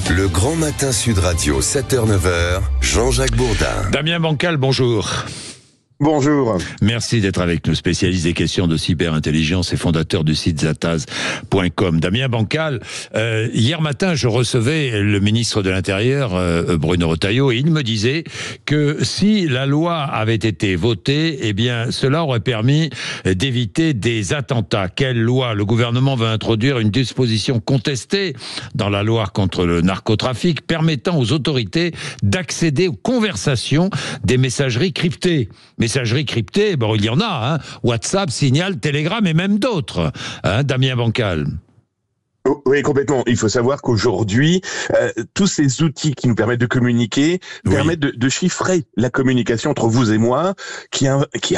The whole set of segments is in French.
Le Grand Matin Sud Radio, 7h-9h, Jean-Jacques Bourdin. Damien Bancal, bonjour. Bonjour. Merci d'être avec nous, spécialiste des questions de cyberintelligence et fondateur du site zataz.com. Damien Bancal, hier matin, je recevais le ministre de l'Intérieur, Bruno Retailleau, et il me disait que si la loi avait été votée, eh bien, cela aurait permis d'éviter des attentats. Quelle loi? Le gouvernement va introduire une disposition contestée dans la loi contre le narcotrafic, permettant aux autorités d'accéder aux conversations des messageries cryptées. Messagerie cryptée, bon, il y en a, hein. WhatsApp, Signal, Telegram et même d'autres. Hein, Damien Bancal. Oui, complètement. Il faut savoir qu'aujourd'hui, tous ces outils qui nous permettent de communiquer permettent de chiffrer la communication entre vous et moi.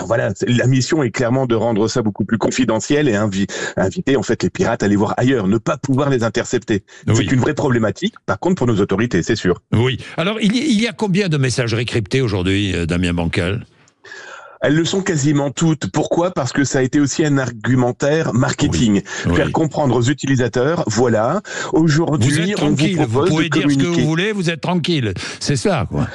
Voilà, la mission est clairement de rendre ça beaucoup plus confidentiel et inviter en fait les pirates à aller voir ailleurs, ne pas pouvoir les intercepter. Oui. C'est une vraie problématique. Par contre, pour nos autorités, c'est sûr. Oui. Alors, il y a combien de messageries cryptées aujourd'hui, Damien Bancal? Elles le sont quasiment toutes. Pourquoi? Parce que ça a été aussi un argumentaire marketing. Oui. Faire comprendre aux utilisateurs, voilà, aujourd'hui, on vous propose vous pouvez de dire communiquer. ce que vous voulez, vous êtes tranquille. C'est ça, quoi.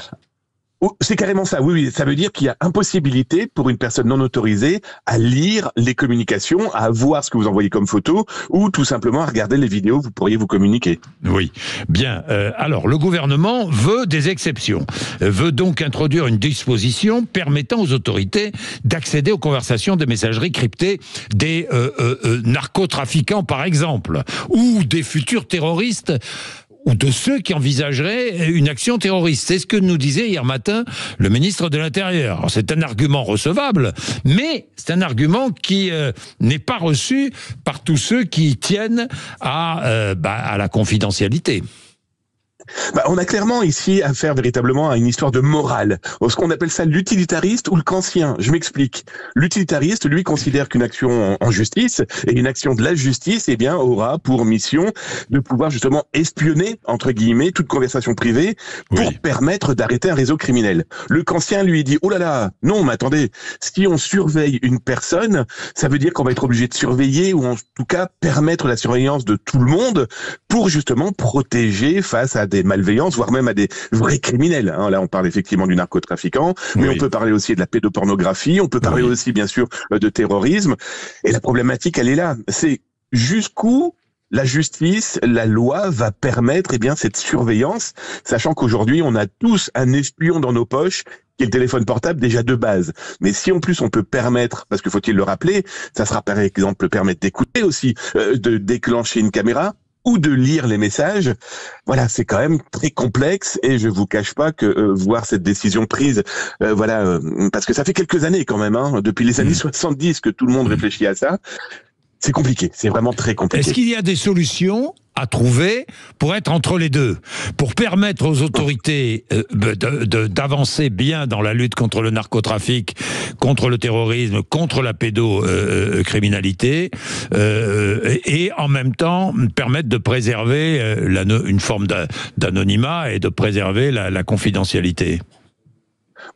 C'est carrément ça, oui. Ça veut dire qu'il y a impossibilité pour une personne non autorisée à lire les communications, à voir ce que vous envoyez comme photo, ou tout simplement à regarder les vidéos, vous pourriez vous communiquer. Oui, bien. Alors, le gouvernement veut des exceptions, veut donc introduire une disposition permettant aux autorités d'accéder aux conversations des messageries cryptées des narcotrafiquants, par exemple, ou des futurs terroristes, ou de ceux qui envisageraient une action terroriste. C'est ce que nous disait hier matin le ministre de l'Intérieur. Alors, c'est un argument recevable, mais c'est un argument qui n'est pas reçu par tous ceux qui tiennent à la confidentialité. On a clairement ici affaire véritablement à une histoire de morale. Ce qu'on appelle ça l'utilitariste ou le kantien. Je m'explique. L'utilitariste, lui, considère qu'une action en justice et une action de la justice, eh bien, aura pour mission de pouvoir justement espionner, entre guillemets, toute conversation privée pour permettre d'arrêter un réseau criminel. Le kantien, lui, dit, oh là là, non, mais attendez, si on surveille une personne, ça veut dire qu'on va être obligé de surveiller ou en tout cas permettre la surveillance de tout le monde pour justement protéger face à des malveillances, voire même à des vrais criminels. Là, on parle effectivement du narcotrafiquant, mais on peut parler aussi de la pédopornographie, on peut parler aussi, bien sûr, de terrorisme. Et la problématique, elle est là. C'est jusqu'où la justice, la loi va permettre, eh bien, cette surveillance, sachant qu'aujourd'hui, on a tous un espion dans nos poches, qui est le téléphone portable déjà de base. Mais si en plus on peut permettre, parce que faut-il le rappeler, ça sera par exemple permettre d'écouter aussi, de déclencher une caméra, ou de lire les messages, voilà, c'est quand même très complexe et je vous cache pas que voir cette décision prise, parce que ça fait quelques années quand même, depuis les années 70 que tout le monde réfléchit à ça, c'est compliqué, c'est vraiment très compliqué. Est-ce qu'il y a des solutions à trouver pour être entre les deux, pour permettre aux autorités d'avancer bien dans la lutte contre le narcotrafic, contre le terrorisme, contre la pédocriminalité, et en même temps permettre de préserver une forme d'anonymat et de préserver la confidentialité?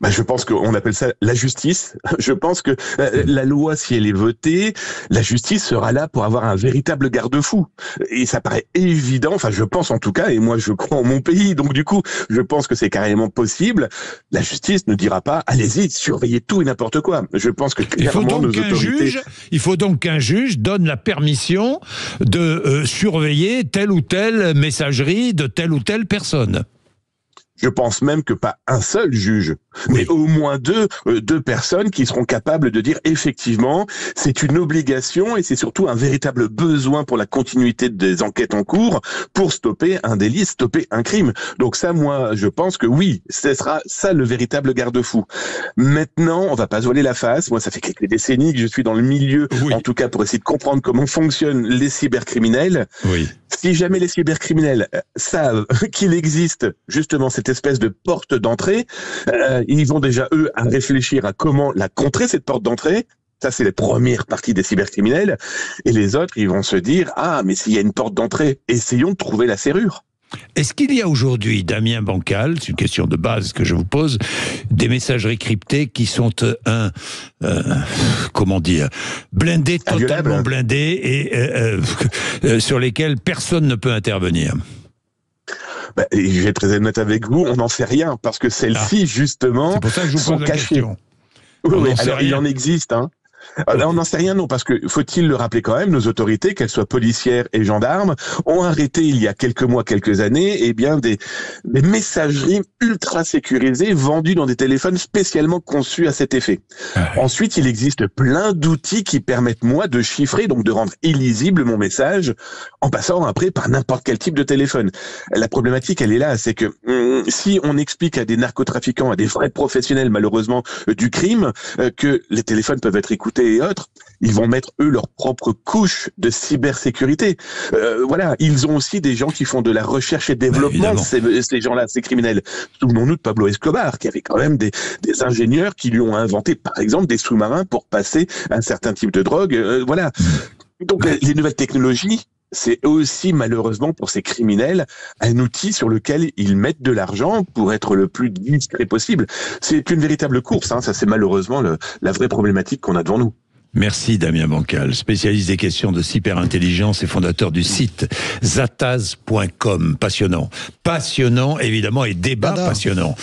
Je pense qu'on appelle ça la justice. Je pense que la loi, si elle est votée, la justice sera là pour avoir un véritable garde-fou. Et ça paraît évident, enfin je pense en tout cas, et moi je crois en mon pays, donc du coup je pense que c'est carrément possible. La justice ne dira pas, allez-y, surveillez tout et n'importe quoi. Je pense que clairement nos autorités... Il faut donc qu'un juge donne la permission de surveiller telle ou telle messagerie de telle ou telle personne. Je pense même que pas un seul juge, mais au moins deux personnes qui seront capables de dire effectivement, c'est une obligation et c'est surtout un véritable besoin pour la continuité des enquêtes en cours pour stopper un délit, stopper un crime. Donc ça, moi, je pense que oui, ce sera ça le véritable garde-fou. Maintenant, on va pas se voiler la face. Moi, ça fait quelques décennies que je suis dans le milieu, en tout cas pour essayer de comprendre comment fonctionnent les cybercriminels. Si jamais les cybercriminels savent qu'il existe justement cette espèce de porte d'entrée, ils vont déjà, eux, à réfléchir à comment la contrer, cette porte d'entrée. Ça, c'est les premières parties des cybercriminels. Et les autres, ils vont se dire, ah, mais s'il y a une porte d'entrée, essayons de trouver la serrure. Est-ce qu'il y a aujourd'hui, Damien Bancal, c'est une question de base que je vous pose, des messageries cryptées qui sont blindées, totalement blindées et sur lesquelles personne ne peut intervenir? Et je vais être très honnête avec vous, on n'en sait rien, parce que celles-ci, justement, c'est pour ça que je vous sont pose la cachées. question. Oui, alors il en existe, hein. Là, on n'en sait rien, non, parce que faut-il le rappeler quand même, nos autorités, qu'elles soient policières et gendarmes, ont arrêté il y a quelques mois, quelques années, des messageries ultra sécurisées vendues dans des téléphones spécialement conçus à cet effet. Ensuite, il existe plein d'outils qui permettent, moi, de chiffrer, donc de rendre illisible mon message, en passant après par n'importe quel type de téléphone. La problématique, elle est là, c'est que si on explique à des narcotrafiquants, à des vrais professionnels, malheureusement, du crime, que les téléphones peuvent être écoutés et autres, ils vont mettre eux leur propre couche de cybersécurité. Voilà, ils ont aussi des gens qui font de la recherche et développement, ces gens-là, ces criminels. Souvenons-nous de Pablo Escobar, qui avait quand même des ingénieurs qui lui ont inventé, par exemple, des sous-marins pour passer un certain type de drogue. Voilà. Donc les nouvelles technologies, c'est aussi malheureusement pour ces criminels un outil sur lequel ils mettent de l'argent pour être le plus discret possible. C'est une véritable course, hein. Ça c'est malheureusement la vraie problématique qu'on a devant nous. Merci Damien Bancal, spécialiste des questions de cyberintelligence et fondateur du site zataz.com. Passionnant, évidemment, et débat passionnant.